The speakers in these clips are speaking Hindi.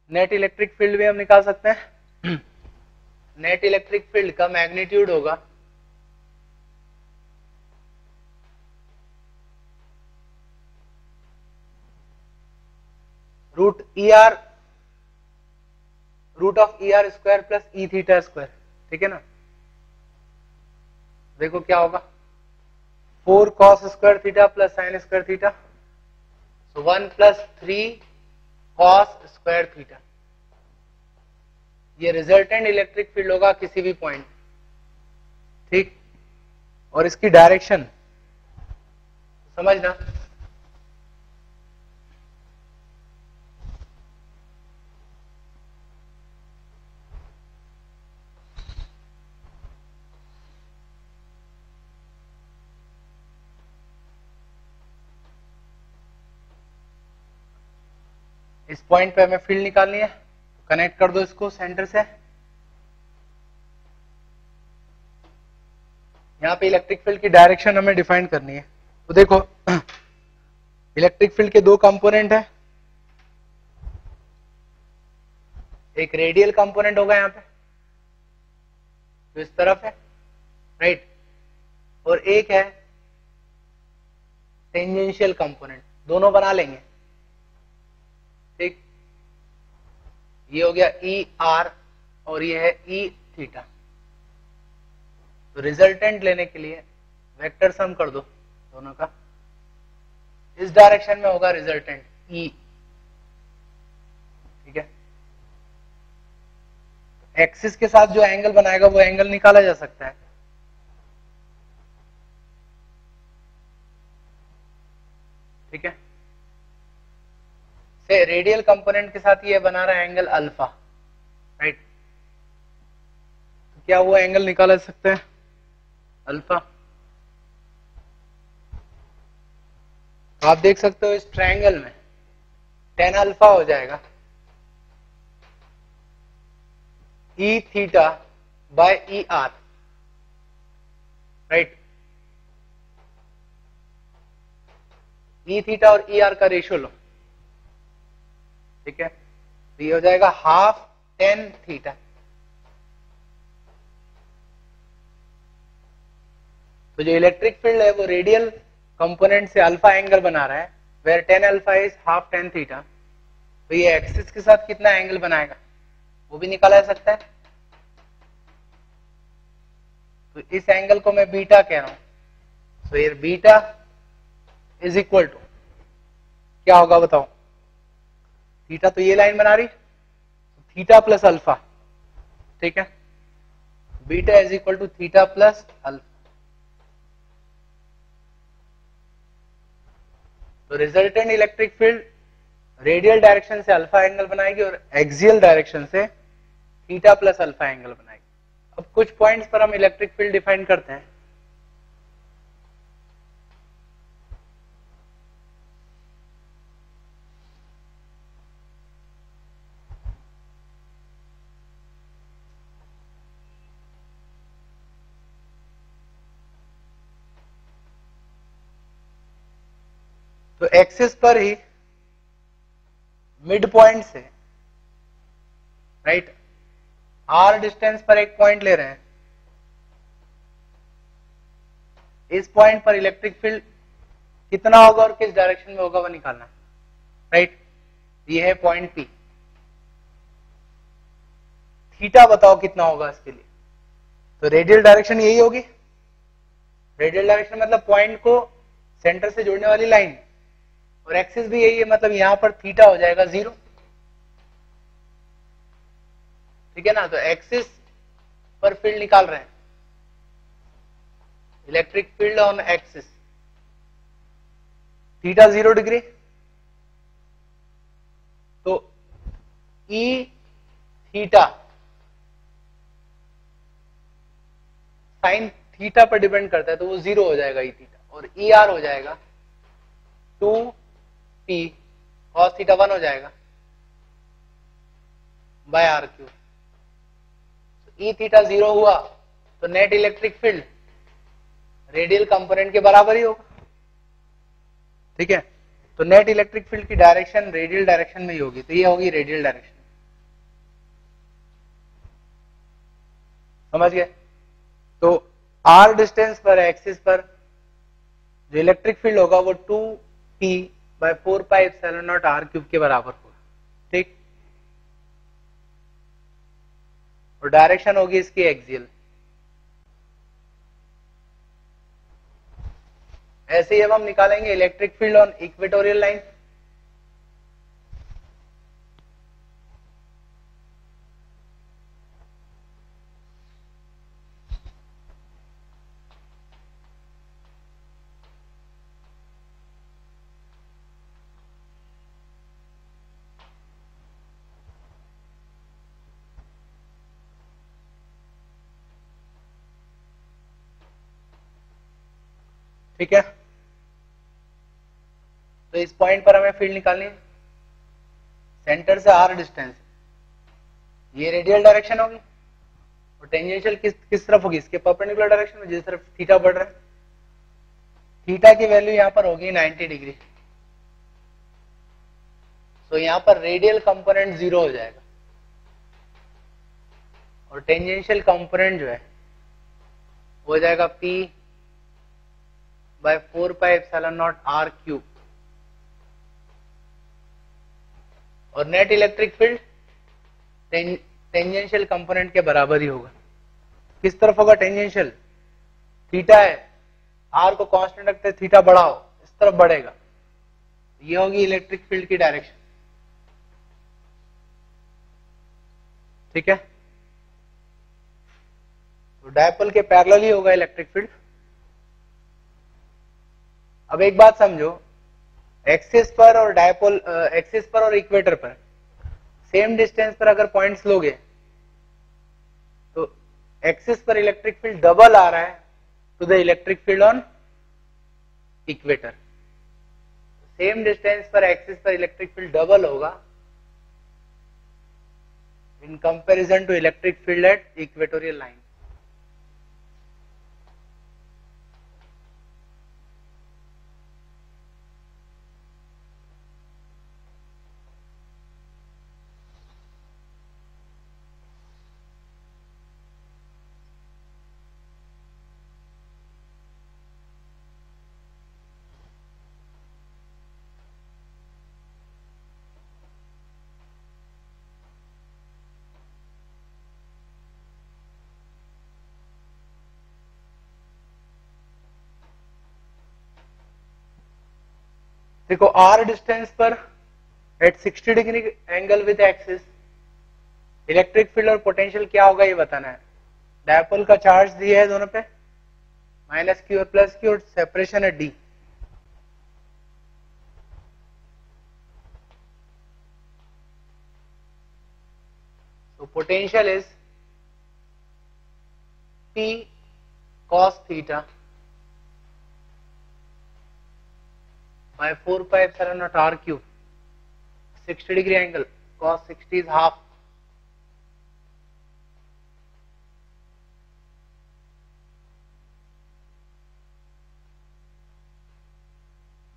नेट इलेक्ट्रिक फील्ड भी हम निकाल सकते हैं। नेट इलेक्ट्रिक फील्ड का मैग्नीट्यूड होगा root of E R square plus E theta square, ठीक है ना। देखो क्या होगा, 4 cos square theta plus sine square theta, so 1 plus 3 cos square theta. ये रिजल्टेंट इलेक्ट्रिक फील्ड होगा किसी भी पॉइंट, ठीक। और इसकी डायरेक्शन समझना, इस पॉइंट पे हमें फील्ड निकालनी है, कनेक्ट कर दो इसको सेंटर से। यहाँ पे इलेक्ट्रिक फील्ड की डायरेक्शन हमें डिफाइन करनी है। तो देखो इलेक्ट्रिक फील्ड के दो कंपोनेंट है, एक रेडियल कंपोनेंट होगा यहाँ पे जो इस तरफ है, राइट, और एक है टेंजेंशियल कंपोनेंट, दोनों बना लेंगे, ठीक। ये हो गया ई आर और ये है ई थीटा। तो रिजल्टेंट लेने के लिए वेक्टर सम कर दो दोनों का, इस डायरेक्शन में होगा रिजल्टेंट ई, ठीक है। एक्सिस के साथ जो एंगल बनाएगा वो एंगल निकाला जा सकता है, ठीक है। से रेडियल कंपोनेंट के साथ ये बना रहा है एंगल अल्फा, राइट। तो क्या वो एंगल निकाला जा सकता है अल्फा। तो आप देख सकते हो इस ट्रायंगल में tan अल्फा हो जाएगा E theta by E R, right. E theta और ई आर का रेशियो लो, ठीक है। तो ये हो जाएगा हाफ tan थीटा। तो जो इलेक्ट्रिक फील्ड है वो रेडियल कंपोनेंट से अल्फा एंगल बना रहा है, where tan alpha is half tan theta. तो ये एक्सिस के साथ कितना एंगल बनाएगा वो भी निकाला जा सकता है। तो इस एंगल को मैं बीटा कह रहा हूं। तो ये बीटा इज इक्वल टू क्या होगा बताओ, थीटा तो ये लाइन बना रही, थीटा प्लस अल्फा, ठीक है। Beta is equal to theta plus alpha. तो resultant electric field radial direction से अल्फा एंगल बनाएगी और एक्सियल डायरेक्शन से थीटा प्लस अल्फा एंगल बनाएगी। अब कुछ पॉइंट्स पर हम इलेक्ट्रिक फील्ड डिफाइन करते हैं। तो एक्सिस पर ही मिड पॉइंट से, राइट, आर डिस्टेंस पर एक पॉइंट ले रहे हैं। इस पॉइंट पर इलेक्ट्रिक फील्ड कितना होगा और किस डायरेक्शन में होगा वो निकालना, राइट। ये है पॉइंट पी। थीटा बताओ कितना होगा इसके लिए। तो रेडियल डायरेक्शन यही होगी, रेडियल डायरेक्शन मतलब पॉइंट को सेंटर से जोड़ने वाली लाइन, और एक्सिस भी यही है, मतलब यहां पर थीटा हो जाएगा 0, ठीक है ना। तो एक्सिस पर फील्ड निकाल रहे हैं, electric field on axis, theta 0 degree. तो ई थीटा साइन थीटा पर डिपेंड करता है, तो वो 0 हो जाएगा ई थीटा, और ई आर हो जाएगा 2p cos थीटा 1 हो जाएगा by R cube. E theta 0 हुआ तो net electric field radial component के बराबर ही होगा, ठीक है। तो नेट इलेक्ट्रिक फील्ड की डायरेक्शन रेडियल डायरेक्शन में ही होगी, तो ये होगी रेडियल डायरेक्शन। समझ गए? तो r डिस्टेंस पर एक्सिस पर जो इलेक्ट्रिक फील्ड होगा वो 2p/4πε0r³ के बराबर होगा, ठीक। और डायरेक्शन होगी इसकी एक्सियल। ऐसे ही अब हम निकालेंगे electric field on equatorial line. ठीक है, तो इस पॉइंट पर हमें फील्ड निकालनी है। सेंटर से r डिस्टेंस, ये रेडियल डायरेक्शन होगी और टेंजेंशियल किस तरफ होगी? इसके परपेंडिकुलर डायरेक्शन में, जिस तरफ थीटा बढ़ रहा है। थीटा की वैल्यू यहां पर होगी 90 डिग्री। तो यहां पर रेडियल कंपोनेंट 0 हो जाएगा और टेंजेंशियल कंपोनेंट जो है वो हो जाएगा p/4πε0r³। और net electric field tangential component के बराबर ही होगा। किस तरफ होगा टेंजेंशियल? थीटा है, आर को कांस्टेंट रखते थीटा बढ़ाओ, इस तरफ बढ़ेगा। ये होगी इलेक्ट्रिक फील्ड की डायरेक्शन, ठीक है। तो डायपोल के पैरेलल ही होगा इलेक्ट्रिक फील्ड। अब एक बात समझो, एक्सिस पर और डायपोल, एक्सिस पर और इक्वेटर पर सेम डिस्टेंस पर अगर पॉइंट्स लोगे तो एक्सिस पर इलेक्ट्रिक फील्ड डबल आ रहा है to the electric field on equator. Same distance पर एक्सिस पर इलेक्ट्रिक फील्ड डबल होगा in comparison to electric field at equatorial line. देखो r डिस्टेंस पर at 60 degree angle with axis electric field और पोटेंशियल क्या होगा ये बताना है। डायपोल का चार्ज दिया है दोनों पे, -q और +q, और सेपरेशन है d। so potential is p cos theta by 4πε0r³। 60 degree angle, cos 60 is half,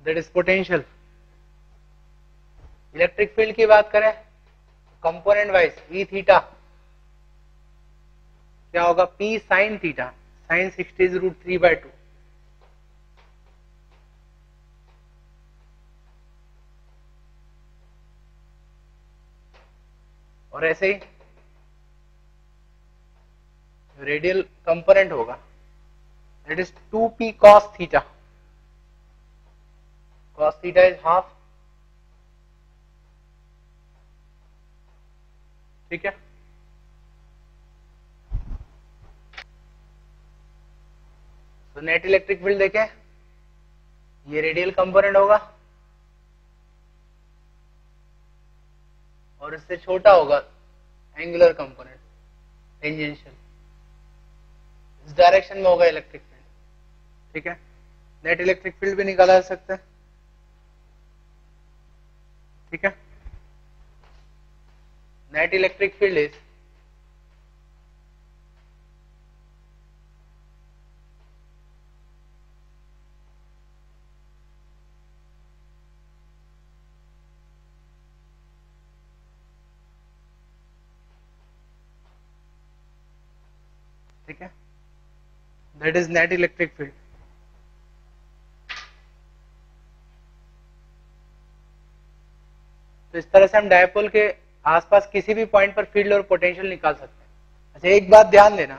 that is potential। Electric field की बात करें कंपोनेंट वाइज, ई थीटा क्या होगा? p sin theta, sin 60 is √3/2। और ऐसे ही रेडियल कंपोनेंट होगा, that is 2p cos theta. cos theta is half, ठीक है। तो नेट इलेक्ट्रिक फील्ड देखें, ये रेडियल कंपोनेंट होगा और इससे छोटा होगा एंगुलर कंपोनेंट टेंजेंशियल। इस डायरेक्शन में होगा इलेक्ट्रिक फील्ड, ठीक है। नेट इलेक्ट्रिक फील्ड भी निकाला जा सकता है, ठीक है। Net electric field is that is net electric field. तो इस तरह से हम डायपोल के आसपास किसी भी पॉइंट पर फील्ड और पोटेंशियल निकाल सकते हैं। अच्छा, एक बात ध्यान देना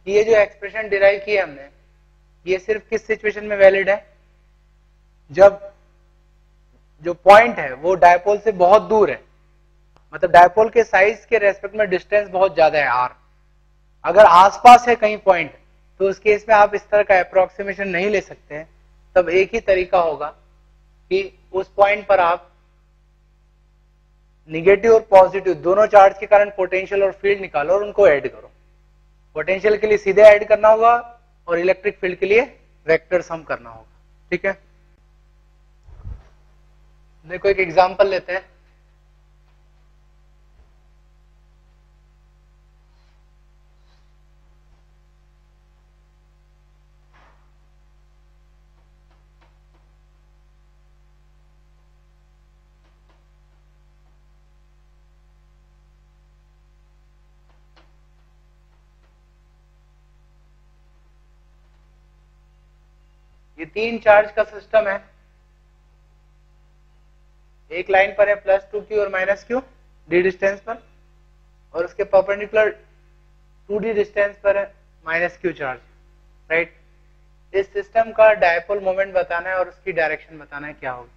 कि ये जो एक्सप्रेशन डिराइव की है हमने, ये सिर्फ किस सिचुएशन में वैलिड है, जब जो पॉइंट है वो डायपोल से बहुत दूर है, मतलब डायपोल के साइज के रेस्पेक्ट में डिस्टेंस बहुत ज्यादा है आर। अगर आसपास है कहीं पॉइंट, तो उस केस में आप इस तरह का अप्रोक्सीमेशन नहीं ले सकते हैं। तब एक ही तरीका होगा कि उस पॉइंट पर आप निगेटिव और पॉजिटिव दोनों चार्ज के कारण पोटेंशियल और फील्ड निकालो और उनको ऐड करो। पोटेंशियल के लिए सीधे ऐड करना होगा और इलेक्ट्रिक फील्ड के लिए वेक्टर सम करना होगा। ठीक है, देखो एक एग्जांपल लेते हैं। ये 3 चार्ज का सिस्टम है, एक लाइन पर है +2q और -q d डिस्टेंस पर, और उसके परपेंडिकुलर 2d डिस्टेंस पर है -q चार्ज, राइट। इस सिस्टम का डायपोल मोमेंट बताना है और उसकी डायरेक्शन बताना है क्या होगी।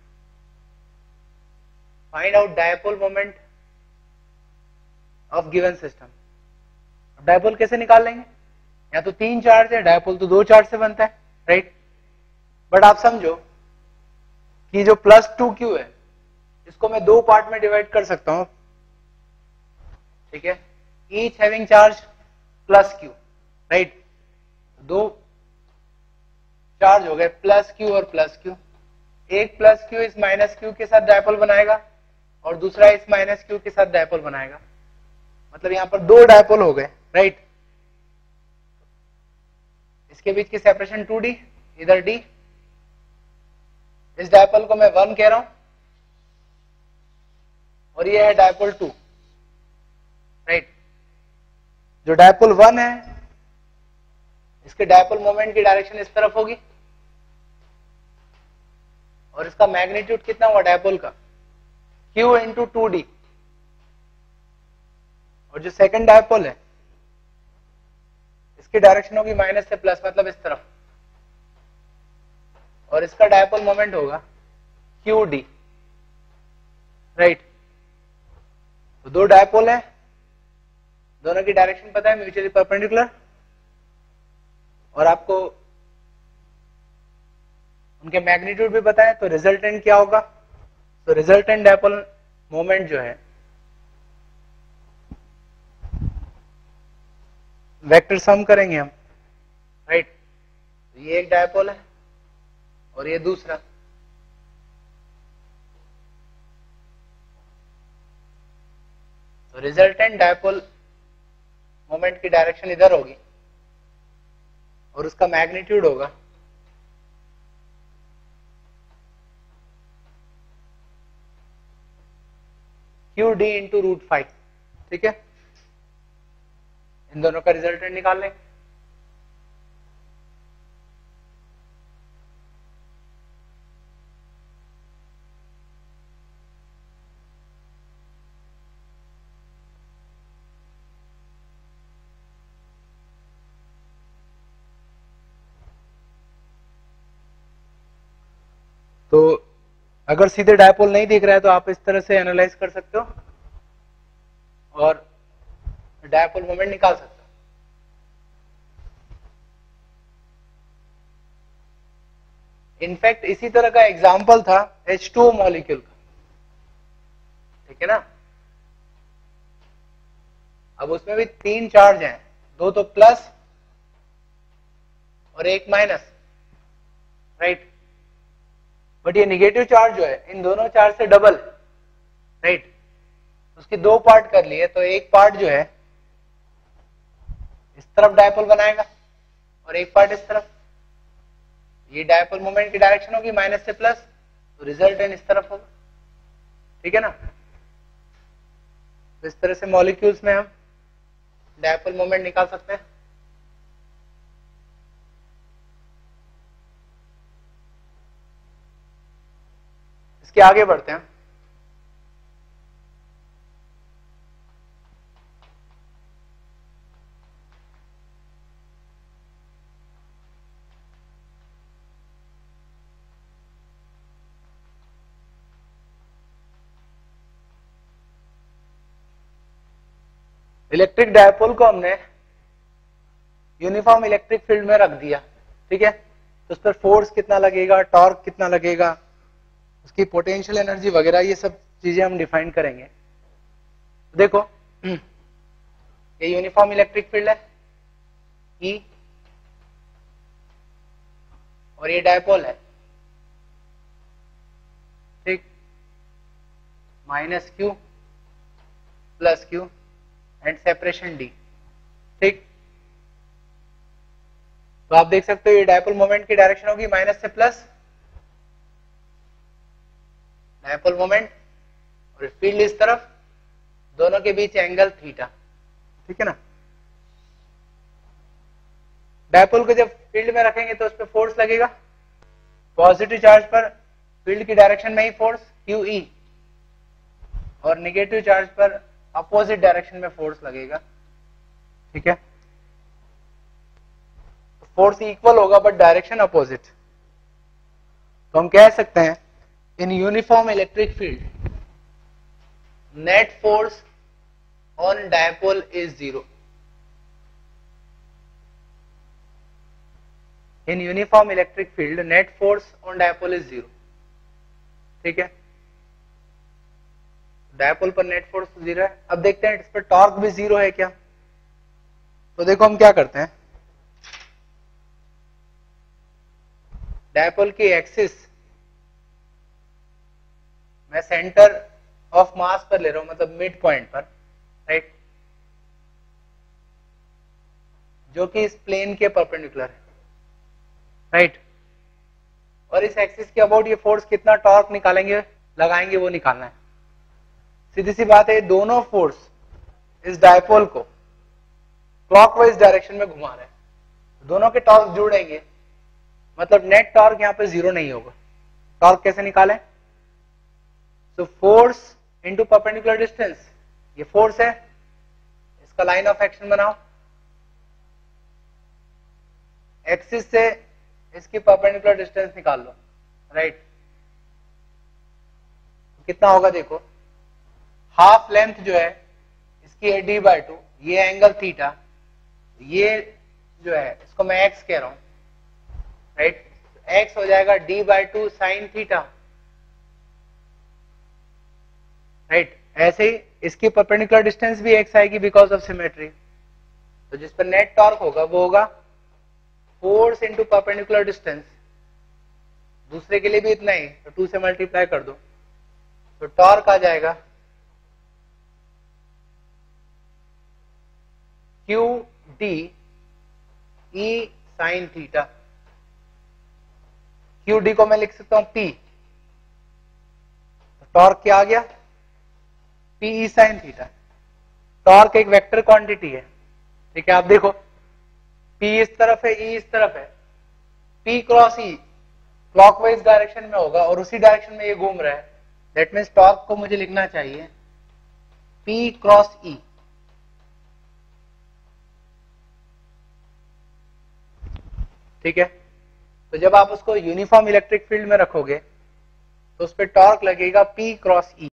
Find out dipole moment of given system. Dipole कैसे निकाल लेंगे, या तो 3 चार्ज है, डायपोल तो 2 चार्ज से बनता है, राइट। बट आप समझो कि जो +2q है इसको मैं 2 पार्ट में डिवाइड कर सकता हूं, ठीक है, each having charge +q, right. 2 charge हो गए +q और +q। एक +q इस -q के साथ डायपोल बनाएगा और दूसरा इस -q के साथ डायपोल बनाएगा, मतलब यहां पर 2 डायपोल हो गए, राइट। इसके बीच की सेपरेशन 2d, इधर d। इस डायपोल को मैं 1 कह रहा हूं और ये है डायपोल 2, राइट। जो डायपोल 1 है इसके डायपोल मोमेंट की डायरेक्शन इस तरफ होगी और इसका मैग्नीट्यूड कितना हुआ डायपोल का, q इंटू 2d। और जो सेकंड डायपोल है इसकी डायरेक्शन होगी माइनस से प्लस, मतलब इस तरफ, और इसका डायपोल मोमेंट होगा qd, राइट। तो 2 डायपोल है, दोनों की डायरेक्शन पता है, म्यूचुअली परपेंडिकुलर, और आपको उनके मैग्नीट्यूड भी पता है। तो रिजल्टेंट क्या होगा, तो रिजल्टेंट डायपोल मोमेंट जो है वेक्टर सम करेंगे हम, राइट। ये एक डायपोल है और ये दूसरा, तो रिजल्टेंट डायपोल मोमेंट की डायरेक्शन इधर होगी और उसका मैग्नीट्यूड होगा qd इंटू √5, ठीक है। इन दोनों का रिजल्टेंट निकाल लें। तो अगर सीधे डायपोल नहीं दिख रहा है तो आप इस तरह से एनालाइज कर सकते हो और डायपोल मोमेंट निकाल सकते हो। इनफैक्ट इसी तरह का एग्जाम्पल था H2O मॉलिक्यूल का, ठीक है ना। अब उसमें भी 3 चार्ज हैं, 2 तो प्लस और एक माइनस, राइट। बट ये निगेटिव चार्ज जो है इन दोनों चार्ज से डबल, राइट। उसकी 2 पार्ट कर लिए, तो एक पार्ट जो है इस तरफ डायपोल बनाएगा और एक पार्ट इस तरफ। ये डायपोल मोमेंट की डायरेक्शन होगी माइनस से प्लस, तो रिजल्टेंट इस तरफ होगा, ठीक है ना। तो इस तरह से मॉलिक्यूल्स में हम डायपोल मोमेंट निकाल सकते हैं। इसके आगे बढ़ते हैं। इलेक्ट्रिक डायपोल को हमने यूनिफॉर्म इलेक्ट्रिक फील्ड में रख दिया, ठीक है। तो उस पर फोर्स कितना लगेगा, टॉर्क कितना लगेगा, उसकी पोटेंशियल एनर्जी वगैरह, ये सब चीजें हम डिफाइन करेंगे। देखो ये यूनिफॉर्म इलेक्ट्रिक फील्ड है E, और ये डायपोल है, ठीक, minus Q plus Q and separation D, ठीक। तो आप देख सकते हो ये डायपोल मोमेंट की डायरेक्शन होगी माइनस से प्लस, डायपोल मोमेंट, और फील्ड इस तरफ, दोनों के बीच एंगल थीटा, ठीक है ना। डायपोल को जब फील्ड में रखेंगे तो उस पर फोर्स लगेगा, पॉजिटिव चार्ज पर फील्ड की डायरेक्शन में ही फोर्स QE, और नेगेटिव चार्ज पर अपोजिट डायरेक्शन में फोर्स लगेगा, ठीक है। फोर्स इक्वल होगा बट डायरेक्शन अपोजिट। तो हम कह सकते हैं in uniform electric field net force on dipole is 0। In uniform electric field net force on dipole is 0, ठीक है। डायपोल पर नेट फोर्स 0 है। अब देखते हैं इस पर टॉर्क भी 0 है क्या। तो देखो हम क्या करते हैं, डायपोल की एक्सिस मैं सेंटर ऑफ मास पर ले रहा हूं, मतलब मिड पॉइंट पर, राइट, जो कि इस प्लेन के परपेंडिकुलर है, राइट। और इस एक्सिस के अबाउट ये फोर्स कितना टॉर्क निकालेंगे, लगाएंगे, वो निकालना है। सीधी सी बात है, दोनों फोर्स इस डायपोल को क्लॉकवाइज डायरेक्शन में घुमा रहे हैं, दोनों के टॉर्क जुड़ेंगे, मतलब नेट टॉर्क यहां पे 0 नहीं होगा। टॉर्क कैसे निकालें, तो फोर्स इनटू परपेंडिकुलर डिस्टेंस, ये फोर्स है, इसका लाइन ऑफ एक्शन बनाओ, एक्सिस से इसकी परपेंडिकुलर डिस्टेंस निकाल लो, राइट। कितना होगा देखो, हाफ लेंथ जो है इसकी है D/2, ये एंगल थीटा, ये जो है इसको मैं x कह रहा हूं, राइट। x हो जाएगा D/2 साइन थीटा, राइट। ऐसे ही इसकी परपेंडिकुलर डिस्टेंस भी x आएगी बिकॉज ऑफ सिमेट्री। तो जिस पर नेट टॉर्क होगा वो होगा फोर्स इनटू परपेंडिकुलर डिस्टेंस, दूसरे के लिए भी इतना ही, तो 2 से मल्टीप्लाई कर दो, तो टॉर्क आ जाएगा QD E sine theta. QD को मैं लिख सकता हूं P, टॉर्क क्या आ गया, PE साइन थीटा। टॉर्क एक वेक्टर क्वांटिटी है, ठीक है। आप देखो P इस तरफ है, E इस तरफ है, P cross E clockwise direction में होगा और उसी डायरेक्शन में ये घूम रहा है, दैट मीन्स टॉर्क को मुझे लिखना चाहिए P क्रॉस E, ठीक है। तो जब आप उसको यूनिफॉर्म इलेक्ट्रिक फील्ड में रखोगे तो उस पर टॉर्क लगेगा P क्रॉस E,